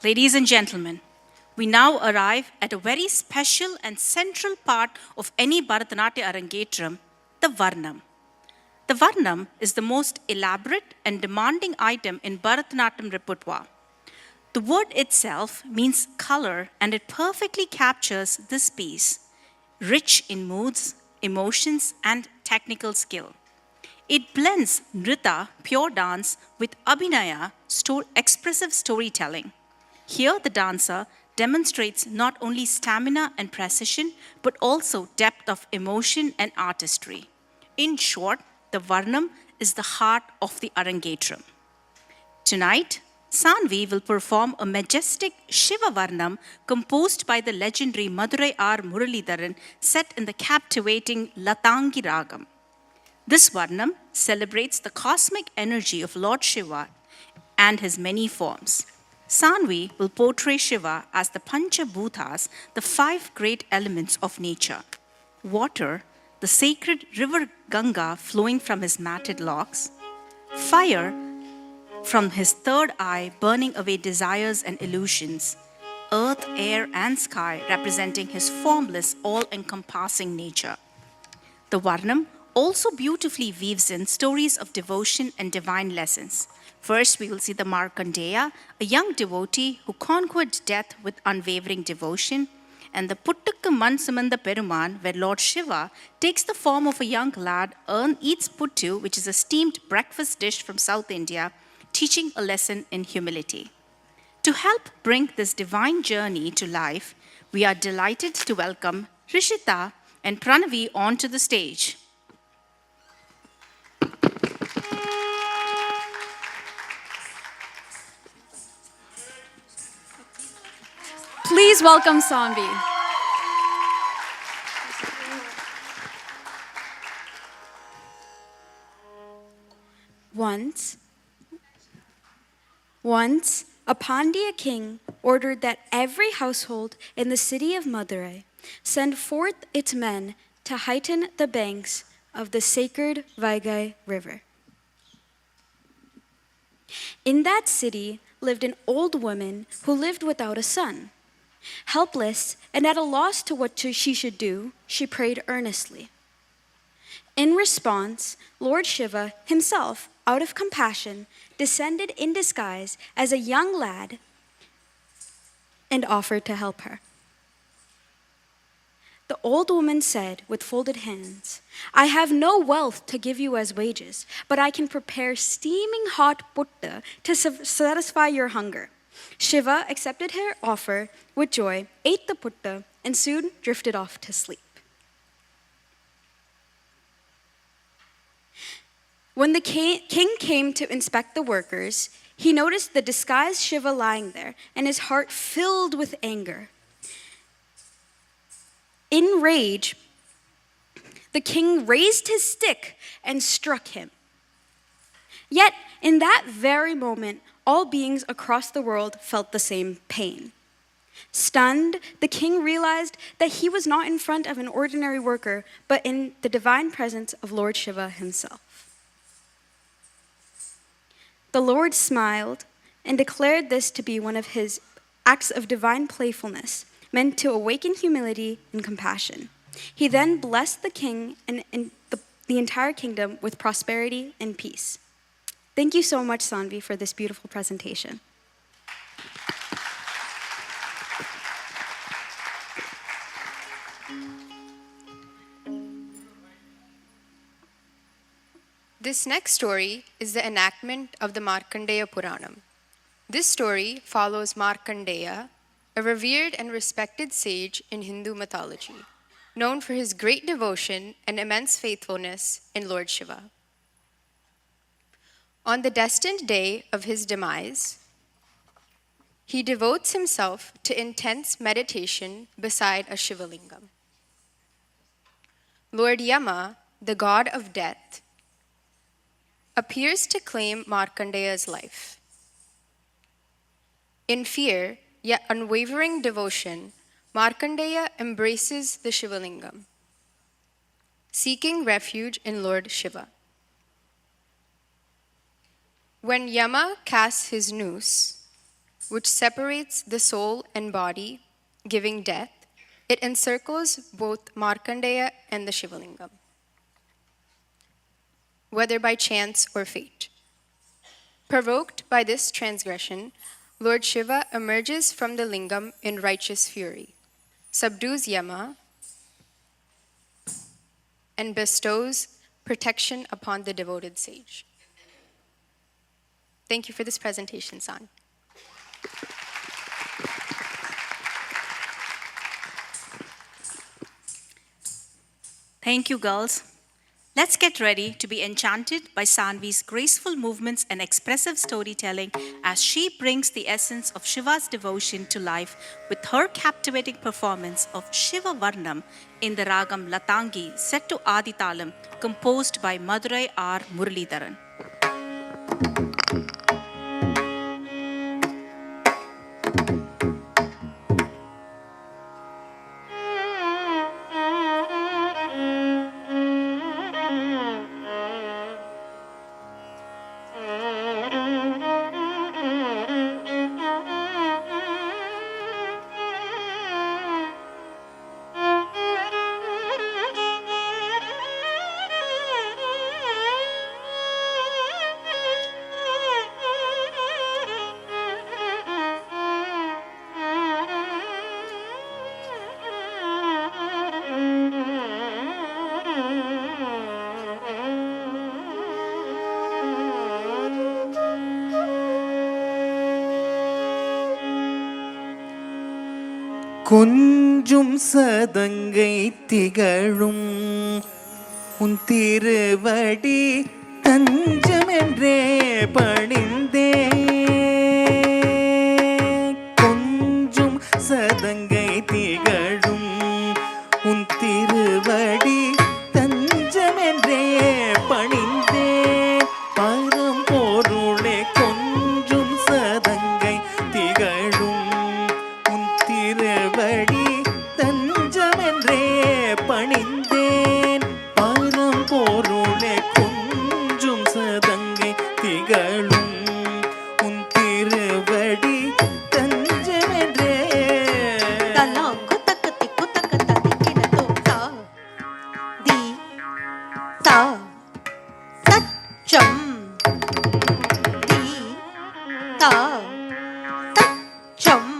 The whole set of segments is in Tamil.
Ladies and gentlemen, we now arrive at a very special and central part of any Bharatanatyam Arangetram, the Varnam. The Varnam is the most elaborate and demanding item in Bharatanatyam repertoire. The word itself means color and it perfectly captures this piece, rich in moods, emotions, and technical skill. It blends nrita, pure dance, with abhinaya, expressive storytelling. Here, the dancer demonstrates not only stamina and precision, but also depth of emotion and artistry. In short, the Varnam is the heart of the Arangetram. Tonight, Sanvi will perform a majestic Shiva Varnam composed by the legendary Madurai R. Muralidharan set in the captivating Latangi Ragam. This Varnam celebrates the cosmic energy of Lord Shiva and his many forms. Sanvi will portray Shiva as the Pancha Bhutas, the five great elements of nature: water, the sacred river Ganga flowing from his matted locks; fire, from his third eye burning away desires and illusions; earth, air, and sky representing his formless, all encompassing nature. The Varnam also beautifully weaves in stories of devotion and divine lessons. First, we will see the Markandeya, a young devotee who conquered death with unwavering devotion, and the Puttukku Mansamanda Peruman, where Lord Shiva takes the form of a young lad, eats puttu, which is a steamed breakfast dish from South India, teaching a lesson in humility. To help bring this divine journey to life, we are delighted to welcome Rishita and Pranavi onto the stage. Please welcome Sanvi. Once, a Pandya king ordered that every household in the city of Madurai send forth its men to heighten the banks of the sacred Vaigai River. In that city lived an old woman who lived without a son. Helpless and at a loss to what she should do, she prayed earnestly. In response, Lord Shiva himself, out of compassion, descended in disguise as a young lad and offered to help her. The old woman said with folded hands, "I have no wealth to give you as wages, but I can prepare steaming hot putta to satisfy your hunger." Shiva accepted her offer with joy, ate the putta, and soon drifted off to sleep. When the king came to inspect the workers, he noticed the disguised Shiva lying there, and his heart filled with anger. In rage, the king raised his stick and struck him. Yet, in that very moment, all beings across the world felt the same pain. Stunned, the king realized that he was not in front of an ordinary worker, but in the divine presence of Lord Shiva himself. The Lord smiled and declared this to be one of his acts of divine playfulness, meant to awaken humility and compassion. He then blessed the king and the entire kingdom with prosperity and peace. Thank you so much, Sanvi, for this beautiful presentation. This next story is the enactment of the Markandeya Puranam. This story follows Markandeya, a revered and respected sage in Hindu mythology, known for his great devotion and immense faithfulness in Lord Shiva. On the destined day of his demise, he devotes himself to intense meditation beside a Shivalingam. Lord Yama, the god of death, appears to claim Markandeya's life. In fear, yet unwavering devotion, Markandeya embraces the Shivalingam, seeking refuge in Lord Shiva. When Yama casts his noose, which separates the soul and body, giving death, it encircles both Markandeya and the Shivalingam, whether by chance or fate. Provoked by this transgression, Lord Shiva emerges from the lingam in righteous fury, subdues Yama, and bestows protection upon the devoted sage. Thank you for this presentation, San. Thank you, girls. Let's get ready to be enchanted by Sanvi's graceful movements and expressive storytelling as she brings the essence of Shiva's devotion to life with her captivating performance of Shiva Varnam in the ragam Latangi set to Aditalam, composed by Madurai R. Muralidharan. கொஞ்சும் சதங்கை திகழும் உன் திருவடி தஞ்சமென்றே பணிந்தே கொஞ்சும் சதங்கை திகழும் உன் திருவடி தஞ்சமென்றே பணிந்தே பரம்பொருளே கொஞ்சும் சதங்கை திகழும் திருவடி தஞ்சமென்றே பணிந்தேன் பரம்பொருளே கொஞ்சும் சதங்கை திகழும் உன் திருவடி தஞ்சமென்றே தலாங்கு தக்கத்தி குத்தக்க ததிக்கினதோ தா தி தா தச்சம் தி தா தச்சம்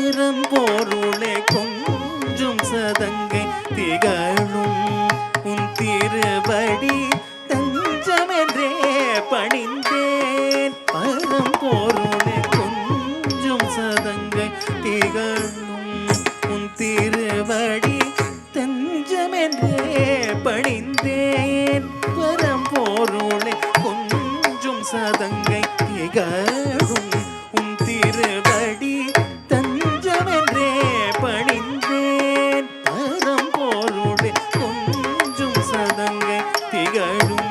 பரம்பொருளே கொஞ்சும் சதங்கை திகழும் உன் திருவடி தஞ்சமென்றே பணிந்தேன் பரம்பொருளே கொஞ்சும் சதங்கை திகழும் உன் திரு திருவடி தஞ்சமென்றே பணிந்தேன் பரம்பொருளே கொஞ்சும் சதங்கை திகழும் உன் திருவடி தஞ்சமென்றே பணிந்தேன் பரம்பொருளே கொஞ்சும் சதங்கை திகழும்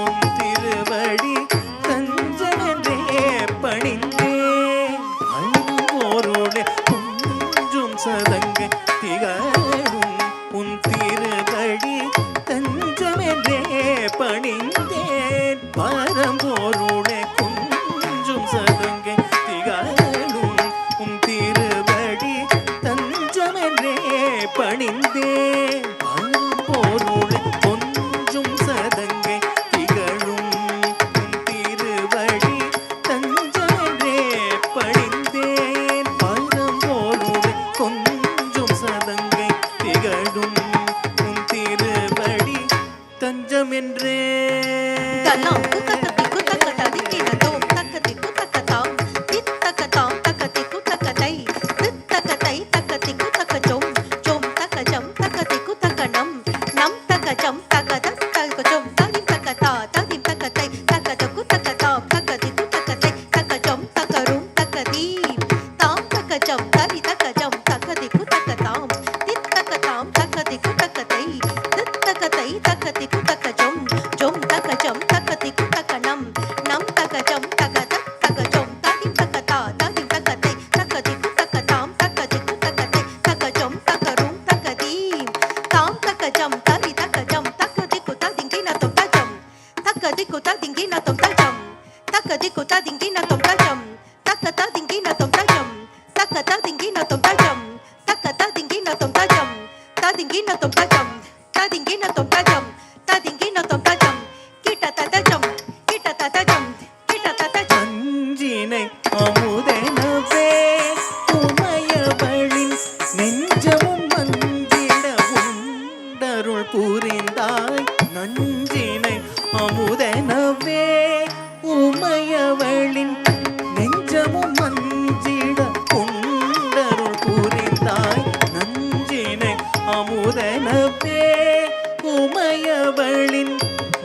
உன் திருவடி தஞ்சமென்றே பணிந்தேன் பரம்பொருளே கொஞ்சும் சதங்கை திகழும் உன் திருவடி தஞ்சமென்றே பணிந்தேன் பரம்பொருளே கொஞ்சும் சதங்கை திகழும் உன் திருவடி தஞ்சமென்றே பணிந்தேன் பரம்பொருளே கொஞ்சும் சதங்கை திகழும் உன் திருவடி தஞ்சமென்றே பணிந்தேன் பரம்பொருளே கொஞ்சும் சதங்கை திகழும் உன் திருவடி தஞ்சமென்றே தலாம் குத்தக்கத்தி குத்தக்கத்ததி கிணதோம் தக்கத்தி குத்தக்கதாம் தித்தக்கதாம் தக்கத்தி குத்தக்கதை தித்தக்கதை தக்கத்தி குத்தக்கஜோம் ஜோம் தக்கஜம் தக்கத்தி குத்தக்கணம் நம் தக்கஜம் தக்கத தக்கஜோம் ததிம் தக்கதா ததிம் தக்கதை தக்கத குத்தக்கதாம் தக்கதி குத்தக்கதை தக்கஜம் தக்கரும் தக்கதி தாம் தக்கஜம் தரி தக்கஜம் தக்கதி குத்தக்கதாம் தித்தக்கதாம் தக்கதி குத்தக்கதை தித்தக்கதை தக்கதி குத்தக்கஜோம் ஜோம் தக்கஜம் தக்கதி குத்தக்கணம் நம் தக்கஜம் தக்கத தக்கஜோம் ததிம் தக்கதா ததிம் தக்கதை தக்கதி குத்தக்கதாம் தக்கதி குத்தக்கதை தக்கஜம் தக்கரும் தக்கதி தாம் தக்கஜம் தரி தக்கஜம் தக்கதி குத்ததிங்கினதொம் தஜம் தக்கதி குத்ததிங்கினதொம் தஜம் தக்கதி குத்ததிங்கினதொம் தஜம் தக்கததிங்கினதொம் தஜம் தக்கததிங்கினதொம் தஜம் தக்கததிங்கினதொம் தஜம் ததிங்கினதொம் தஜம் ததிங்கினதொம் தஜம் ததிங்கினதொம் தஜம் கிட்ட ததஜம் கிட்ட ததஜம் கிட்ட ததஜம் நஞ்சினை அமுதெனவே உமையவளின் நெஞ்சமும் மஞ்சிட உண்டருள் புரிந்தாய் நஞ்சினை அமுதெனவே உமையவளின் நெஞ்சமும் மஞ்சிட உண்டருள் புரிந்தாய் நஞ்சினை அமுதெனவே உமையவளின்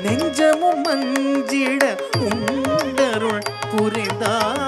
நெஞ்சமும் மஞ்சிட உண்டருள் புரிந்தாய்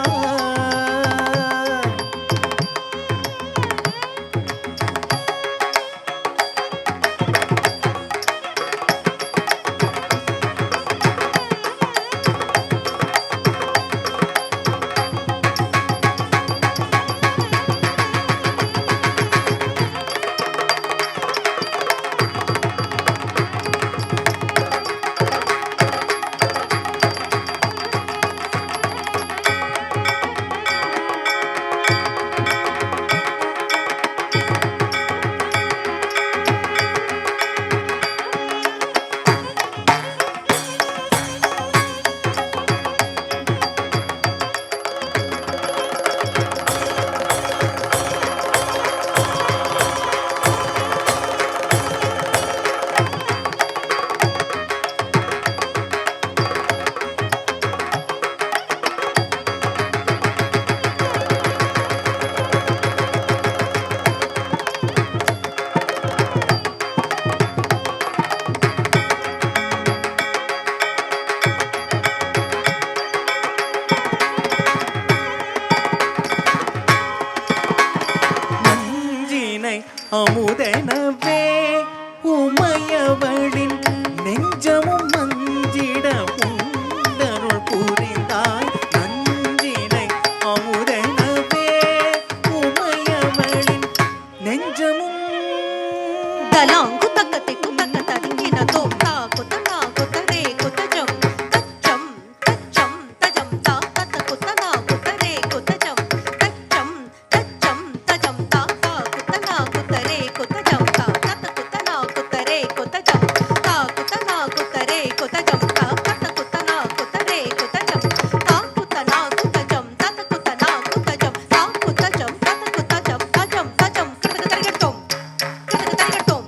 அமுதெனவே உமையவளின் நெஞ்சமும் மஞ்சிட உண்டருள் புரிந்தாய் நஞ்சினை அமுதெனவே உமையவளின் நெஞ்சமும் தலாம் குத்தக்கத்தி குத்தக்கத்ததிங்கினதோம் தா குத்தனா குத்தரே குத்தஜம் தச்சம் தச்சம் தஜம் தா தத்த குத்தனா குத்தரே குத்தஜம் தச்சம் தச்சம் தஜம் தா தா குத்தனா குத்தரே குத்தஜம் தா தத்த குத்தனா குத்தரே குத்தஜம் தா குத்தனா குத்தரே குத்தஜம் தா தத்த குத்தனா குத்தரே குத்தஜம் தா குத்தனா குத்தஜம் தத்த குத்தனா குத்தஜம் தா குத்தஜம் தத்த குத்தஜம் தஜம் தஜம் கதகதரிகட்டும் கதகதரிகட்டும்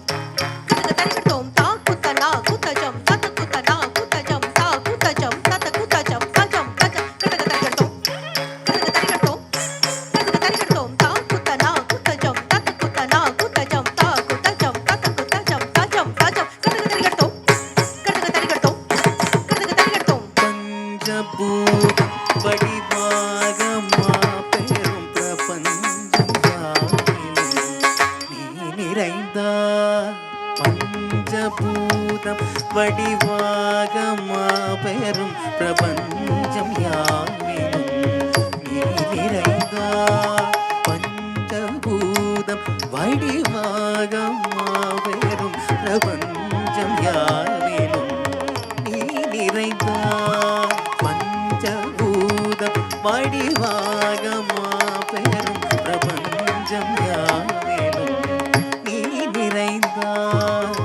நிறைந்தார் பஞ்சபூதம் வடிவாக மாபெரும் பிரபஞ்சம் யாவிலும் நீ நிறைந்தார் பஞ்சபூதம் வடிவாக மாபெரும் பிரபஞ்சம் யாவிலும் நீ நிறைந்தார் பஞ்சபூதம் வடிவாக மாபெரும் பிரபஞ்சம் யாவிலும் நீ நிறைந்தார்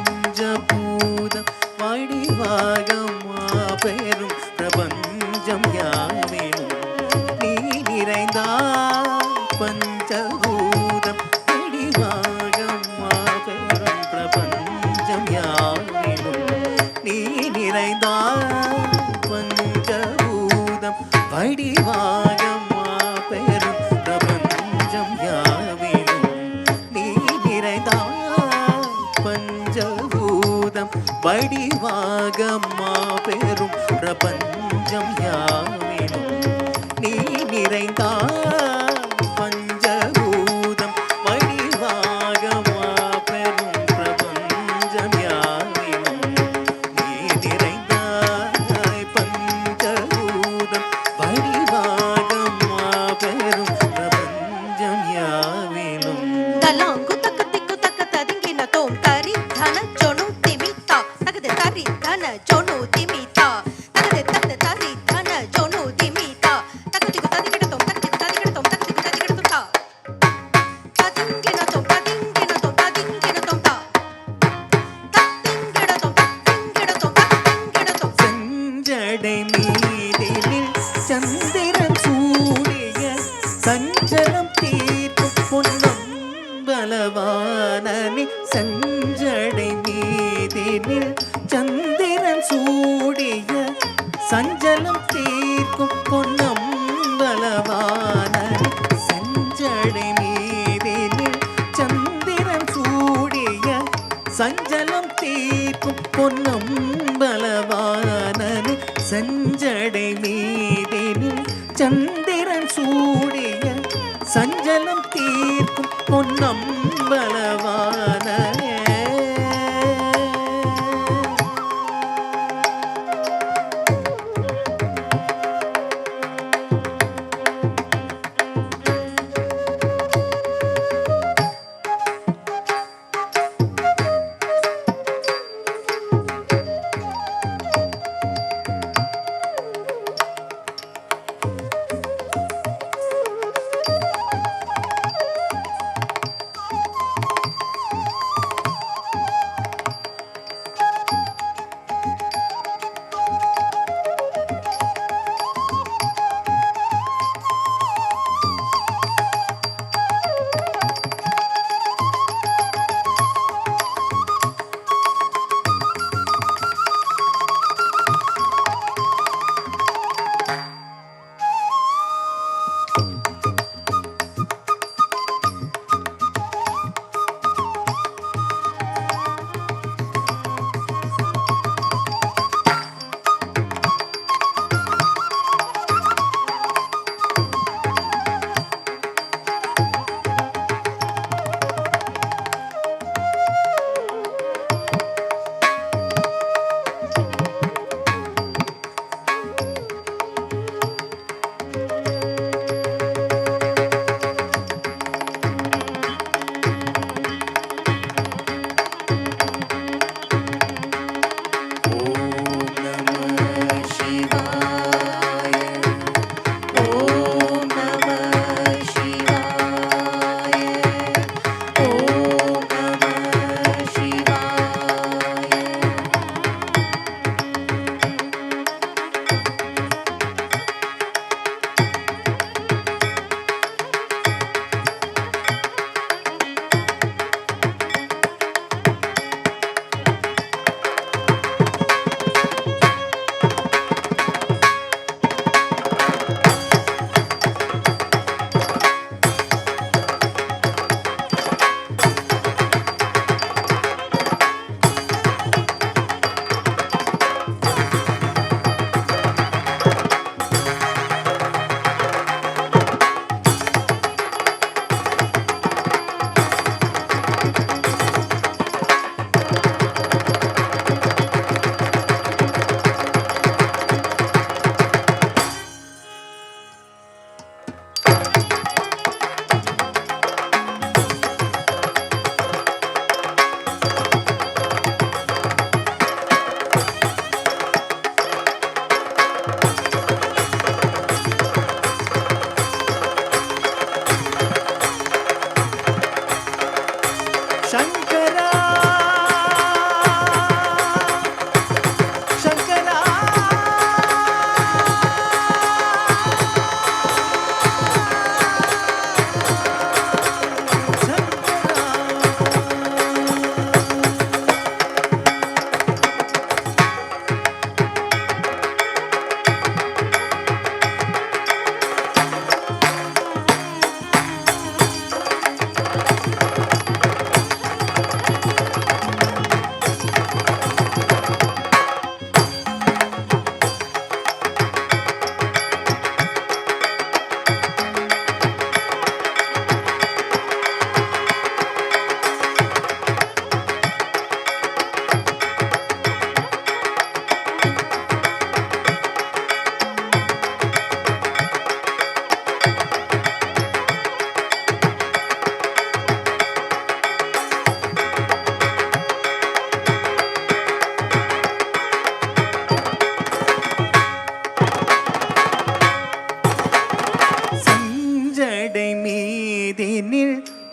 பஞ்சபூதம் வடிவாக மாபெரும் பிரபஞ்சம் யாவிலும் நீ நிறைந்தார் பஞ்சபூதம் வடிவாக மாபெரும் பிரபஞ்சம் யாவிலும் நீ நிறைந்தார் பஞ்சபூதம் வடிவாக மாபெரும் பிரபஞ்சம் யாவிலும் நீ நிறைந்தார் பஞ்சபூதம் வடிவாக மாபெரும் பிரபஞ்சம் யாவிலும் நீ நிறைந்தார் பஞ்சபூதம் வடிவாக மாபெரும் பிரபஞ்சம் யாவிலும் நீ நிறைந்தாய் பஞ்சபூதம் வடிவாக மாபெரும் பிரபஞ்சம் யாவிலும் தலாங்கு தக்க திக்கு தக்க ததிங்கின தோம் தரி தன ஜொனு திமிதா தகத தரி தன ஜொனு திமிதா தகத தகத தரி தன ஜொனு திமிதா தகதிகு ததிகிட தோம் தகதிகு ததிகிட தோம் தகதிகு ததிகிட தோம் தா ததிங்கின தோம் ததிங்கின தோம் ததிங்கின தோம் தா ததிங்கிட தோம் ததிங்கிட தோம் ததிங்கிட தோம் செஞ்சடை மீதினில் சந்திரன் சூரிய சஞ்சலம் தீர்க்கும் பொன்னம் பலவானனி சஞ்சடை மீதினில் சந்திரன் சூடிய சஞ்சலம் தீர்க்கும் பொன்னம் பலவானனி சஞ்சடை மீதினில் சந்திரன் சூடிய சஞ்சலம் தீர்க்கும் பொன்னம் பலவானனி சஞ்சடை மீதினில் சந்திரன் சூடிய சஞ்சலம் தீர்க்கும் பொன்னம் பலவானனே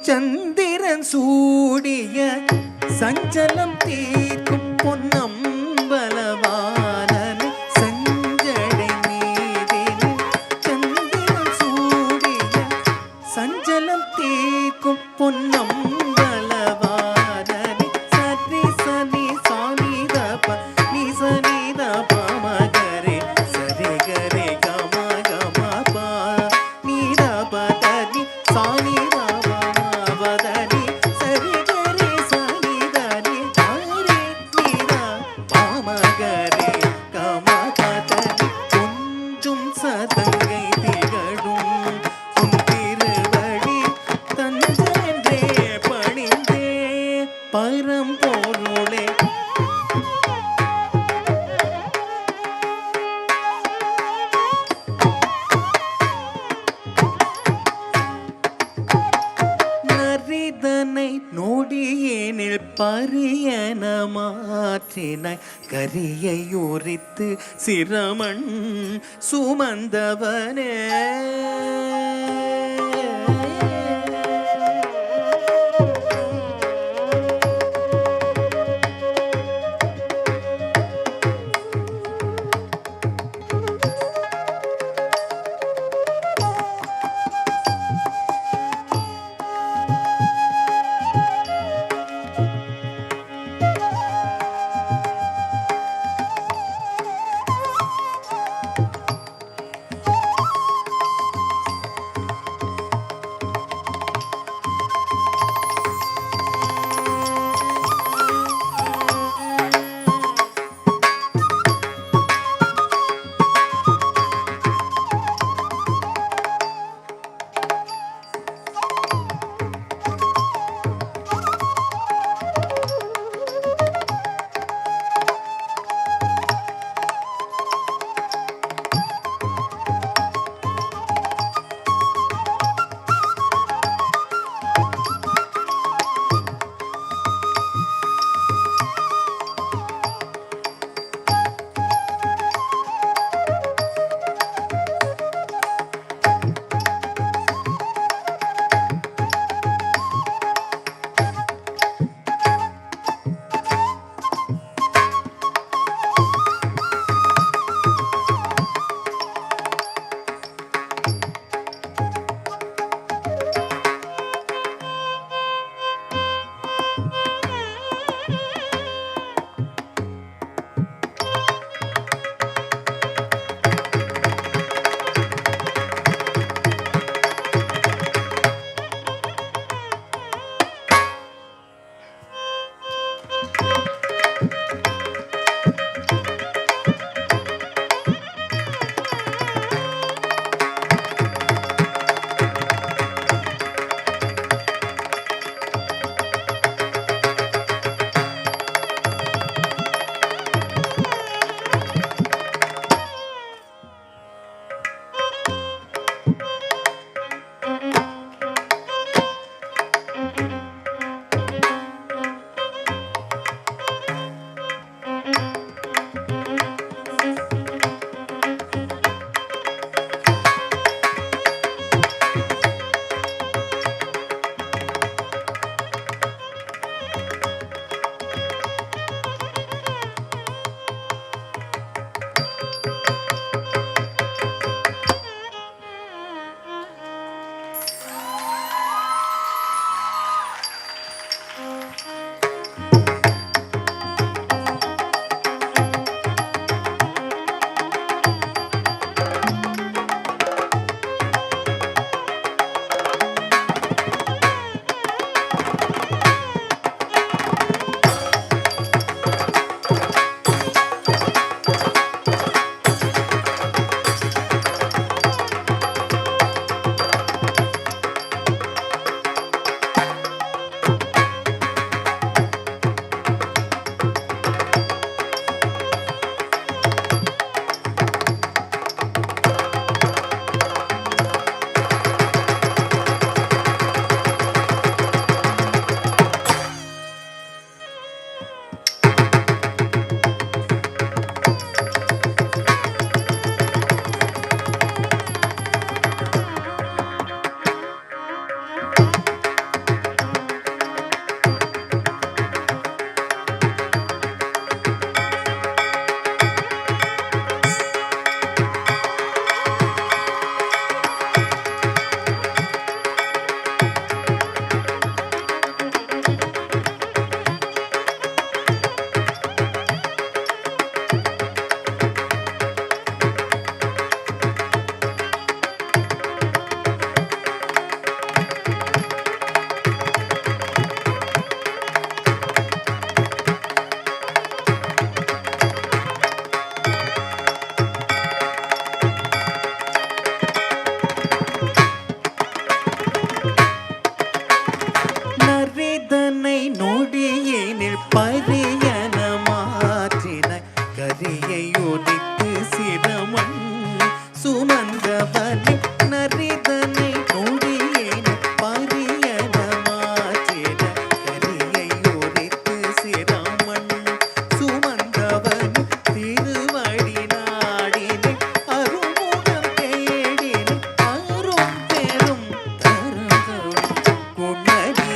சந்திரன் சூடிய சஞ்சலம் தீர்க்கும் பொன்னம்பலவானனை சஞ்சடை மீதினில் சந்திரன் சூடிய சஞ்சலம் தீர்க்கும் பொன்னம்பலவானனை சரி சனி சானிதப நீ சனிதப மகரே சரி கரே கம கம பா நீதப தனி சானிதப மபதனி சரி கரே சனிதனி தாரே நீதா பாமகரே கம பதனி கொஞ்சும் சதங்கை திகழும் உன் திருவடி தந்தென்றே பணிந்தே பரம்பொருளே. நரிதனை நொடியேனில் பரியன மாற்றினாய் கரியை உரித்து சிரமன் சுமந்தவனே.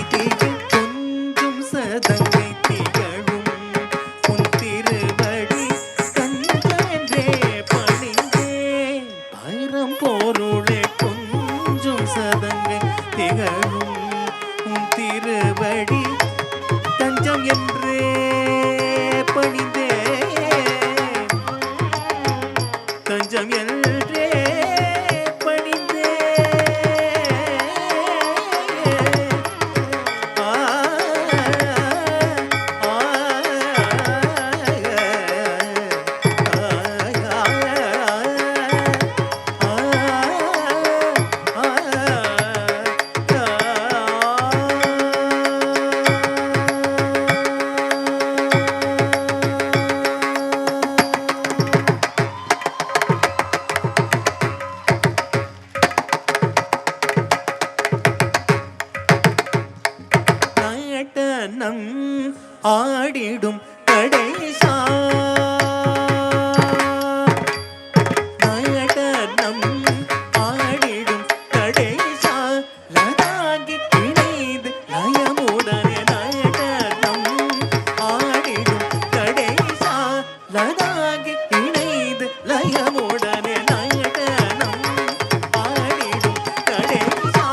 திகழ் கொஞ்சும் சதங்கை திகழும் உன் திருவடி தஞ்சமென்றே பணிந்தேன் பைரம் பொருளே கொஞ்சும் சதங்கை திகழும் உன் திருவடி தஞ்சம் என்றே பணிந்தேன் தஞ்சம் என்றே நடனம் ஆடிடும் கணேசா நடனம் ஆடிடும் கணேசா லதாகி இணைந்து லயமுடனே நடனம் ஆடிடும் கணேசா லதாகி இணைந்து லயமுடனே நடனம் ஆடிடும் கணேசா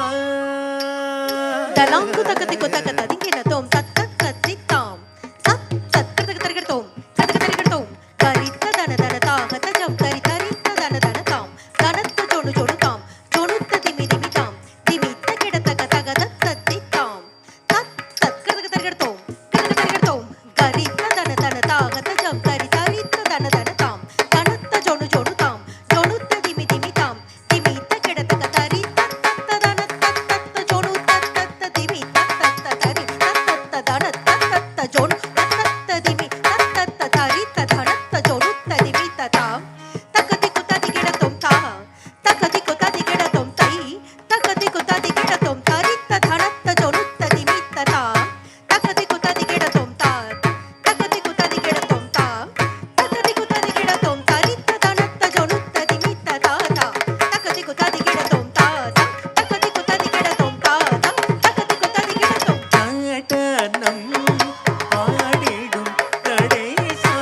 தலாங்கு தக்கதிக்கு தக்க ததிங்கின தோம் தத்த கத்தித்தாம் சத் சத் கதக தரகடோம் கதக தரகடோம் கரித்த தன தன தாக தஜம் கரி கரித்த தன தன தாம் கனத்த ஜோனு ஜோனு தாம் ஜோனுத்த திமி திமி தாம் திமித்த கிடத்த கதக தத்தித்தாம் சத் சத் கதக தரகடோம் கரித்த தன தன தாக தஜம் கரி கரித்த தன தன தாம் கனத்த ஜோனு ஜோனு தாம் ஜோனுத்த திமி திமி தாம் திமித்த கிடத்த கதரி தத்த தன தத்த ஜோனு தத்த திமி தத்த தரி தத்த தன தத்த ஜோனு தத்த திமி தத்த தரி தனத்த ஜோனு திமி தாம் தக்கதி குத்ததி கிடத்தோம் தா தக்கதி குத்ததி கிடத்தோம் தை தக்கதி குத்ததி கிடத்தோம் தரி தனத்த ஜோனு திமி தாம் தக்கதி குத்ததி கிடத்தோம் தா தக்கதி குத்ததி கிடத்தோம் தா தக்கதி குத்ததி கிடத்தோம் தரி தனத்த ஜோனு திமி தா தக்கதி குத்ததி கிடத்தோம் தா தக்கதி குத்ததி கிடத்தோம் தா தக்கதி குத்ததி கிடத்தோம் நடனம் ஆடிடும் கணேசா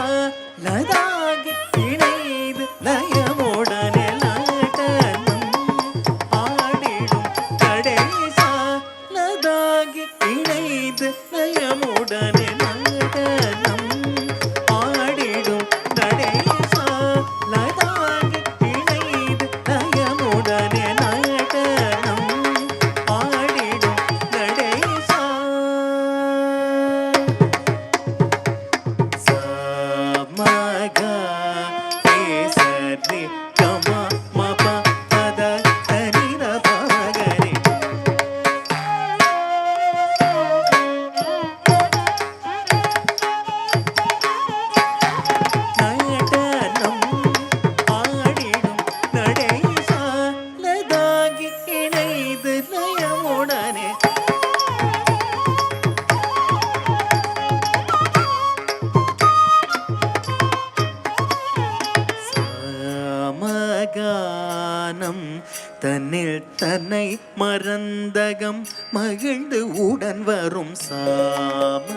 லதாகி இணைந்து லயமுடனே நடனம் ஆடிடும் கணேசா லதாகி இணைந்து லயமுடனே நடனம் ஆடிடும் கணேசா லதாகி இணைந்து லயமுடனே நடனம் ஆடிடும் கணேசா சமகா கேசரி கமா மப பத தனிர பமகரி நடனம் ஆடிடும் நடேசா லதாகி இணைந்து லயமுடனே சமகானம் தன்னில் தன்னை மறந்தகம் மகிழ்ந்து உடன் வரும் சாமகானம்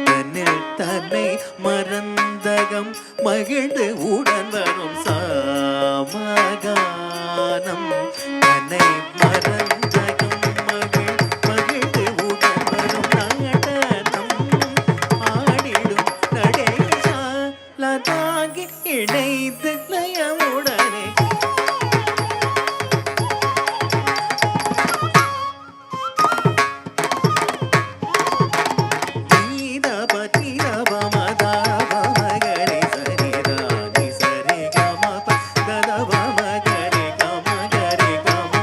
தன்னில் தன்னை மறந்தகம் மகிழ்ந்து உடன் வரும் சாமகானம் தன்னை மறந்தகம் மகிழ்ந்து உடன் வரும் நடனம் ஆடிடும் நடேசா லதாகி இணைந்து லயமுடனே நீதப நீதப மதப மகரி சரி ராணி சரி கம பதப மகரி கம கரி கம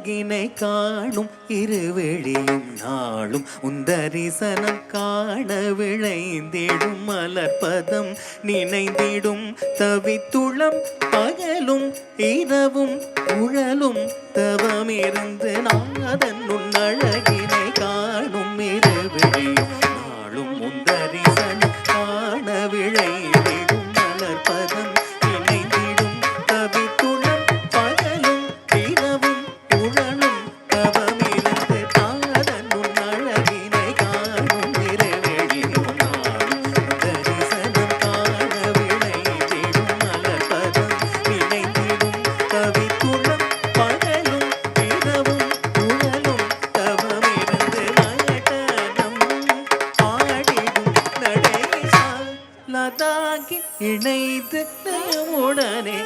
அழகினை காணும் இருவெளியும் நாளும் உந்தரிசனம் காண விளைந்திடும் மலர்பதம் நினைந்திடும் தவித்துளம் பகலும் இரவும் உழலும் தவமிருந்து நாதன் உன் அழகினை காணும் இருவெளியும் நாளும் உந்தரிசனம் காண விளைந்திடும் மலர்பதம் நினைந்திடும் தவித்துளம் பகலும் இரவும் உழலும் தவமிருந்து நாதன் உன் அழகினை காணும் இருவெளியும் நாளும் உந்தரிசனம் காண விளைந்திடும் மலர்பதம் நினைந்திடும் தவித்துளம் பகலும் இரவும் உழலும் தவமிருந்து நடனம் ஆடிடும் நடேசா லதாகி இணைந்து உடனே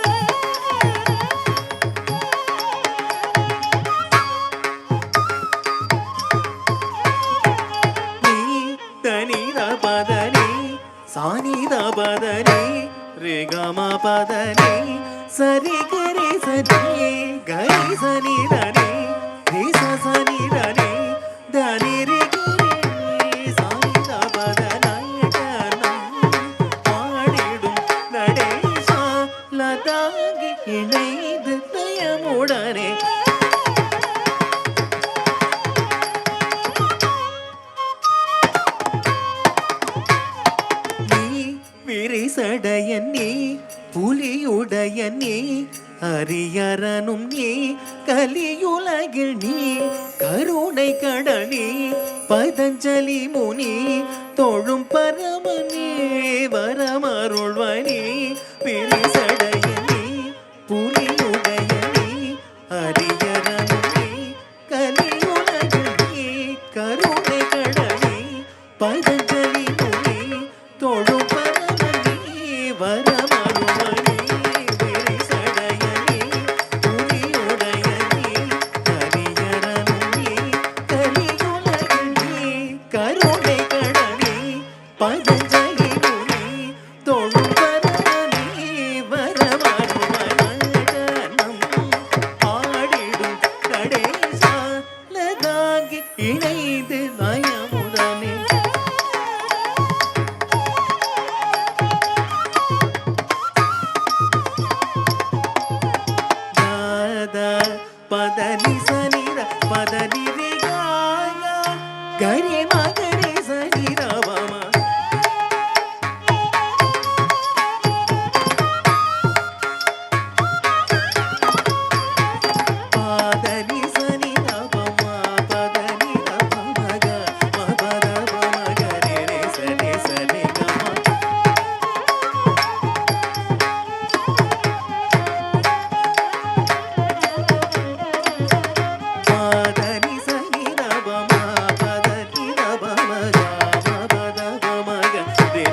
நீ தனித பதனி சானித பதனி ரிகம பதனி சரி கரி சரி கரி சனி தனி ரிச சனி தனி தனி ரி கரி சானித பதனயம் ஆடிடும் நடேசா லதாகி இணைந்து நயமுடனே நீ விரிசடைய நீ புலியுடைய நீ அரியரனும் நீ கலியுலகில் நீ கருணை கடனி பதஞ்சலி முனி தொழும் பரமனே வரமருள்வனி விரிசடைய நீ புலியுடைய நீ அரியரனும் நீ கலியுலகில் நீ கருணை கடனி பதஞ்சலி முனி தொழும் பரமனே வரமருள்வனி விரிசடைய நீ புலியுடைய நீ அரியரனும் நீ கலியுலகில் நீ கருணை கடனி பதஞ்சலி முனி தொழும் பரமனே வரமருள்வனம் ஆடிடும் நடேசா லதாகி இணைந்து நயமுடனே தாதா பதனி சனித பதனி ரி காயா கரி மகரி சனி ரவமா பதனி சனி ரவமா பதனி ரவமக மபரவமக ரே சனி சனி கமா பதனி சனி ரவமா பதனி ரவமக மபரவமக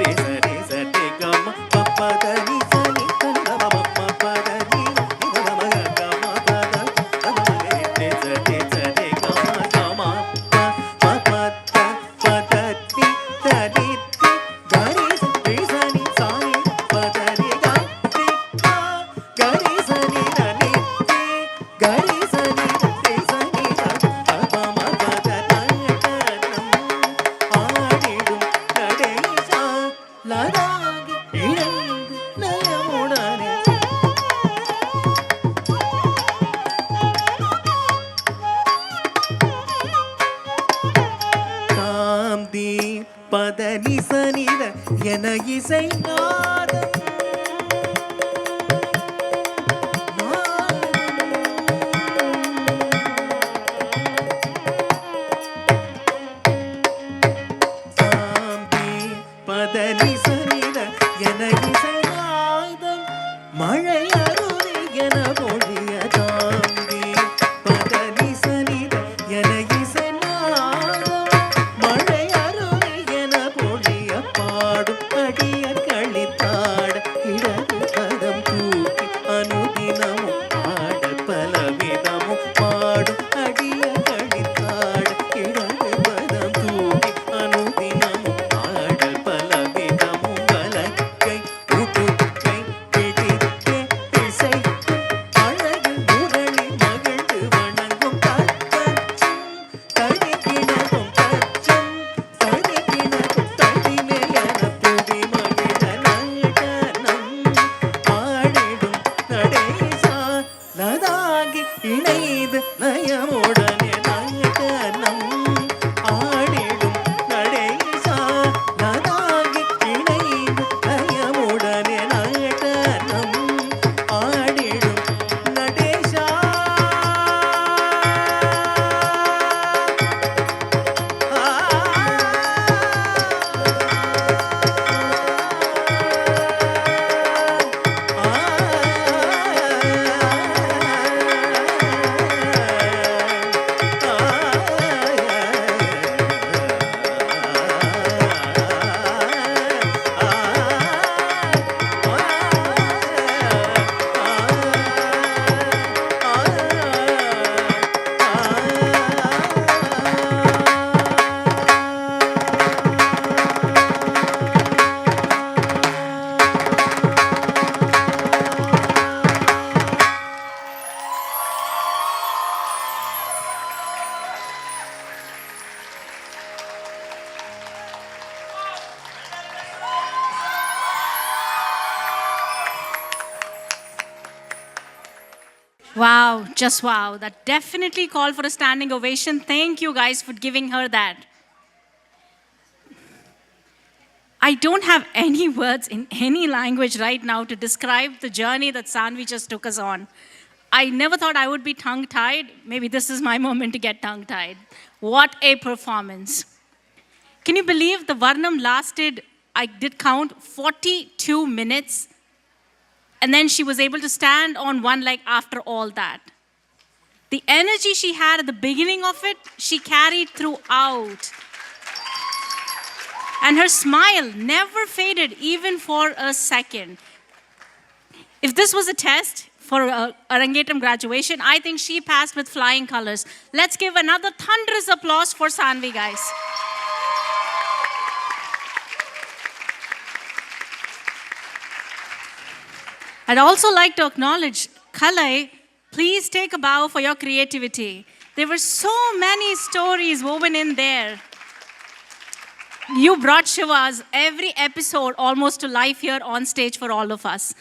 ரே சனி சனி கமா பதனி சனி ரவமா பதனி ரவமக கமா பதமக ரே சனி சனி கமா கமா பபத பதத்தி தரித்தி கரி சனி சனி சானி பதனி கத்தி கரி சனி தனி கரி சனி தத்தி சனி பபம பதனயம் ஆடிடும் நடேசா லதாகி இணைந்து நயமுடனே காந்தி பதனி சனித என இசை நாதம் காந்தி பதனி சனித என இசை நாதம் மழை அருவி என பொழிய தாந்தி பதனி சனித என இசை நாதம் மழை அருவி என பொழிய பாடும் அடிய களித்தாட இடது பதம் தூக்கி அனுதினமும் பாட பலவிதமும் பாடும் அடிய களித்தாட இடது பதம் தூக்கி அனுதினமும் பாட பலவிதமும் வலக்கை உடுக்கை பிடித்தே Wow, just wow. That definitely called for a standing ovation. Thank you guys for giving her that. I don't have any words in any language right now to describe the journey that Sanvi just took us on. I never thought I would be tongue-tied. Maybe this is my moment to get tongue-tied. What a performance. Can you believe the Varnam lasted, I did count, 42 minutes? And then she was able to stand on one leg after all that. The energy she had at the beginning of it, she carried throughout. And her smile never faded even for a second. If this was a test for Arangetram graduation, I think she passed with flying colors. Let's give another thunderous applause for Sanvi, guys. I'd also like to acknowledge Kalai. Please take a bow for your creativity. There were so many stories woven in there. You brought Shiva's every episode almost to life here on stage for all of us.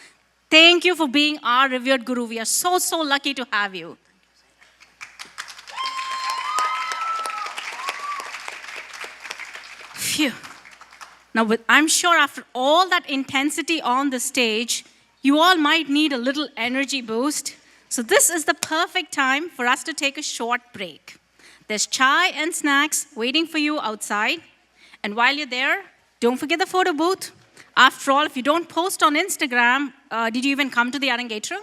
Thank you for being our revered guru. We are so, so lucky to have you. Phew. Now, I'm sure after all that intensity on the stage, you all might need a little energy boost. So this is the perfect time for us to take a short break. There's chai and snacks waiting for you outside. And while you're there, don't forget the photo booth. After all, if you don't post on Instagram, did you even come to the Arangetram?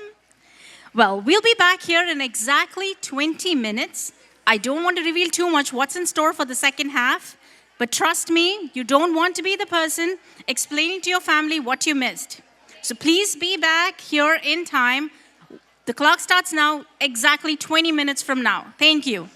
Well, we'll be back here in exactly 20 minutes. I don't want to reveal too much what's in store for the second half, but trust me, you don't want to be the person explaining to your family what you missed. So please be back here in time. The clock starts now, exactly 20 minutes from now. Thank you.